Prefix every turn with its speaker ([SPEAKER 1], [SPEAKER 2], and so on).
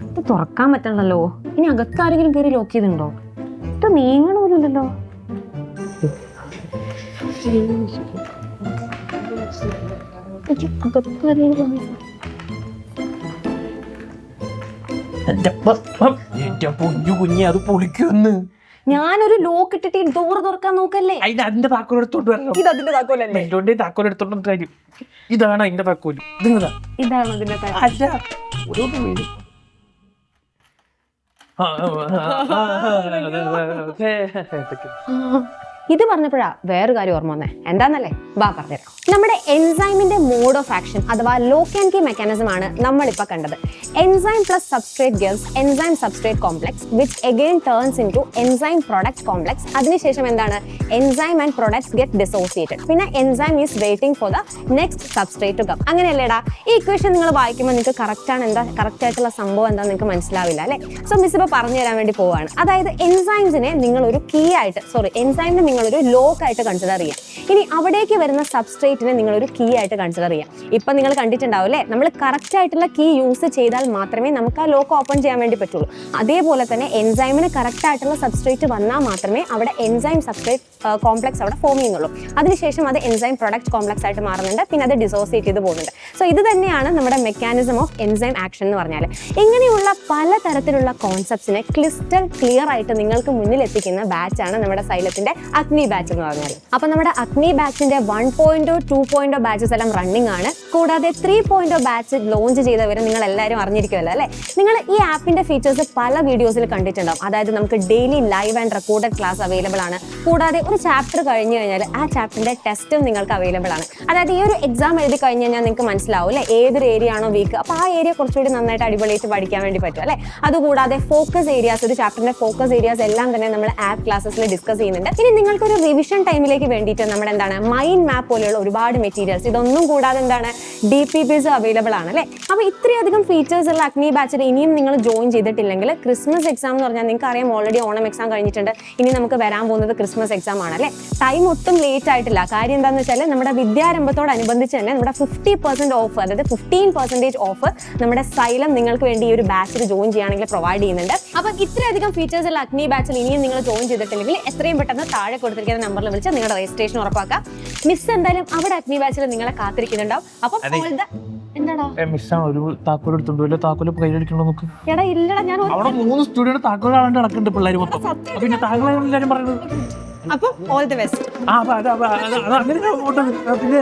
[SPEAKER 1] ഇത് തുറക്കാൻ പറ്റണല്ലോ. ഇനി അകത്താരെങ്കിലും കയറി ലോക്ക് ചെയ്തിട്ടുണ്ടോ? ഇത് നീങ്ങണമില്ലല്ലോ.
[SPEAKER 2] കുഞ്ഞെ അത് പൊളിക്കുന്ന്.
[SPEAKER 1] ഞാനൊരു ലോക്ക് ഇട്ടിട്ട് ഡോർ തുറക്കാൻ നോക്കല്ലേ.
[SPEAKER 2] അതിന്റെ താക്കോൽ എടുത്തോണ്ട് വരണം.
[SPEAKER 1] ഇത് അതിന്റെ താക്കോലല്ലേ?
[SPEAKER 2] എന്റെ താക്കോൽ എടുത്തോണ്ട് കാര്യം. ഇതാണ് അതിന്റെ താക്കോല്.
[SPEAKER 1] ഇതാണ് അതിന്റെ താക്കോൽ.
[SPEAKER 2] അല്ല ഓരോന്ന് വീട്.
[SPEAKER 1] ഇത് പറഞ്ഞപ്പോഴാ വേറൊരു കാര്യം ഓർമ്മ വന്നേ. എന്താന്നല്ലേ, ബാ പറഞ്ഞുതരാം. നമ്മുടെ എൻസൈമിന്റെ മോഡ് ഓഫ് ആക്ഷൻ അഥവാ ലോക്ക് ആൻഡ് കീ മെക്കാനിസം ആണ് നമ്മളിപ്പോൾ കണ്ടത്. Enzyme plus substrate gives enzyme substrate complex which again turns into enzyme product complex. അതിനുശേഷം എന്താണ്, enzyme and products get dissociated. പിന്നെ enzyme is waiting for the next substrate to come. അങ്ങനെയല്ലേടാ? ഈ equation നിങ്ങൾ വായിക്കുമ്പോൾ നിങ്ങൾക്ക് കറക്റ്റ് ആണ്, എന്താ കറക്റ്റ് ആയിട്ടുള്ള സംഭവം എന്താണെന്ന് നിങ്ങൾക്ക് മനസ്സിലാവില്ല അല്ലേ? സോ മിസ് ഇപ്പോൾ പറഞ്ഞു തരാൻ വേണ്ടി പോവാണ്. അതായത് എൻസൈംസിനെ നിങ്ങൾ ഒരു കീ ആയിട്ട്, എൻസൈമിനെ നിങ്ങളൊരു ലോക്ക് ആയിട്ട് കൺസിഡർ ചെയ്യാം. ഇനി അവിടേക്ക് വരുന്ന സബ്സ്ട്രേറ്റിനെ നിങ്ങളൊരു കീ ആയിട്ട് കൺസിഡർ ചെയ്യാം. ഇപ്പം നിങ്ങൾ കണ്ടിട്ടുണ്ടാവും അല്ലേ, നമ്മൾ കറക്റ്റ് ആയിട്ടുള്ള കീ യൂസ് ചെയ്താൽ മാത്രമേ നമുക്ക് ആ ലോക്ക് ഓപ്പൺ ചെയ്യാൻ വേണ്ടി പറ്റുള്ളൂ. അതേപോലെ തന്നെ എൻസൈമിന് കറക്റ്റ് ആയിട്ടുള്ള സബ്സ്ട്രേറ്റ് വന്നാൽ മാത്രമേ അവിടെ എൻസൈം സബ്സ്ട്രേറ്റ് കോംപ്ലക്സ് അവിടെ ഫോം ചെയ്യുന്നുള്ളൂ. അതിനുശേഷം അത് എൻസൈം പ്രൊഡക്റ്റ് കോംപ്ലക്സ് ആയിട്ട് മാറുന്നുണ്ട്, പിന്നെ അത് ഡിസോസിയേറ്റ് ചെയ്ത് പോകുന്നുണ്ട്. സോ ഇത് തന്നെയാണ് നമ്മുടെ മെക്കാനിസം ഓഫ് എൻസൈം ആക്ഷൻ എന്ന് പറഞ്ഞാൽ. ഇങ്ങനെയുള്ള പലതരത്തിലുള്ള കോൺസെപ്റ്റ്സിനെ ക്ലിയർ ആയിട്ട് നിങ്ങൾക്ക് മുന്നിൽ എത്തിക്കുന്ന ബാച്ചാണ് നമ്മുടെ സൈലത്തിന്റെ അഗ്നി ബാച്ച് എന്ന് പറഞ്ഞാൽ. അപ്പൊ നമ്മുടെ അഗ്നി ബാച്ചിന്റെ 1.0 2.0 ബാച്ചസ് എല്ലാം റണ്ണിംഗ് ആണ്. കൂടാതെ 3.0 ബാച്ച് ലോഞ്ച് ചെയ്തവരെ നിങ്ങൾ എല്ലാവരും അറിഞ്ഞിരിക്കുമല്ലോ അല്ലേ? നിങ്ങൾ ഈ ആപ്പിന്റെ ഫീച്ചേഴ്സ് പല വീഡിയോസിൽ കണ്ടിട്ടുണ്ടാവും. അതായത് നമുക്ക് daily live and recorded class available ആണ്. കൂടാതെ ഒരു ചാപ്റ്റർ കഴിഞ്ഞു കഴിഞ്ഞാൽ ആ ചാപ്റ്ററിന്റെ ടെസ്റ്റും നിങ്ങൾക്ക് അവൈലബിൾ ആണ്. അതായത് ഈ ഒരു എക്സാം എഴുതി കഴിഞ്ഞ് കഴിഞ്ഞാൽ നിങ്ങൾക്ക് മനസ്സിലാവും അല്ലേ ഏതൊരു ഏരിയ ആണോ വീക്ക്, അപ്പോൾ ആ ഏരിയ കുറച്ചുകൂടി നന്നായിട്ട് അടിപൊളിയായിട്ട് പഠിക്കാൻ വേണ്ടി പറ്റും അല്ലേ? അതുകൂടാതെ ഫോക്കസ് ഏരിയാസ്, ഒരു ചാപ്റ്ററിന്റെ ഫോക്കസ് ഏരിയാസ് എല്ലാം തന്നെ നമ്മൾ ആപ്പ് ക്ലാസ്സസിൽ ഡിസ്കസ് ചെയ്യുന്നുണ്ട്. ഇനി നിങ്ങൾക്കൊരു റിവിഷൻ ടൈമിലേക്ക് വേണ്ടിയിട്ട് നമ്മുടെ എന്താണ് മൈൻഡ് മാപ്പ് പോലെയുള്ള ഒരുപാട് മെറ്റീരിയൽസ്, ഇതൊന്നും കൂടാതെ എന്താണ് DPPs അവൈലബിൾ ആണ് അല്ലേ? അപ്പോൾ ഇത്രയധികം ഫീച്ചേഴ്സ് ഉള്ള അഗ്നി ബാച്ചിൽ ഇനിയും നിങ്ങൾ ജോയിൻ ചെയ്തിട്ടില്ലെങ്കിൽ, ക്രിസ്മസ് എക്സാം എന്ന് പറഞ്ഞാൽ നിങ്ങൾക്ക് അറിയാം ഓൾറെഡി ഓണം എക്സാം കഴിഞ്ഞിട്ടുണ്ട്. ഇനി നമുക്ക് വരാൻ പോകുന്നത് ക്രിസ്മസ് എക്സാം ആണ് അല്ലേ? ടൈം ഒട്ടും ലേറ്റ് ആയിട്ടില്ല. കാര്യം എന്താണെന്ന് വെച്ചാൽ നമ്മുടെ വിദ്യാരംഭത്തോടനുബന്ധിച്ച് തന്നെ നമ്മുടെ 50% ഓഫ്, അതായത് 15% ഓഫ് നമ്മുടെ സൈലം നിങ്ങൾക്ക് വേണ്ടി ഈ ഒരു ബാച്ചിൽ ജോയിൻ ചെയ്യുകയാണെങ്കിൽ പ്രൊവൈഡ് ചെയ്യുന്നുണ്ട്. അപ്പം ഇത്രയധികം ഫീച്ചേഴ്സ് ഉള്ള അഗ്നി ബാച്ചിൽ ഇനിയും നിങ്ങൾ ജോയിൻ ചെയ്തിട്ടില്ലെങ്കിൽ എത്രയും പെട്ടെന്ന് താഴെ കൊടുത്തിരിക്കുന്ന നമ്പറിൽ വിളിച്ച് നിങ്ങളുടെ രജിസ്ട്രേഷൻ ഉറപ്പാക്കാം. മിസ് എന്തായാലും അവിടെ അഗ്നി ബാച്ചിൽ നിങ്ങളെ കാത്തിരിക്കുന്നുണ്ടാവും. അപ്പം എന്താടാ
[SPEAKER 2] ഒരു താക്കോൽ എടുത്തോണ്ട് താക്കോല് കയ്യിലെടുക്കണോ നോക്ക്.
[SPEAKER 1] എടാ ഇല്ലടാ, ഞാൻ
[SPEAKER 2] അവിടെ 3 സ്റ്റുഡിയോയുടെ താക്കോൽ നടക്കുന്നുണ്ട് പിള്ളേര് മൊത്തം. പിന്നെ താങ്കളെല്ലാരും പറയുന്നത്
[SPEAKER 1] അപ്പം ഓൾ ദി ബെസ്റ്റ്.
[SPEAKER 2] അങ്ങനെ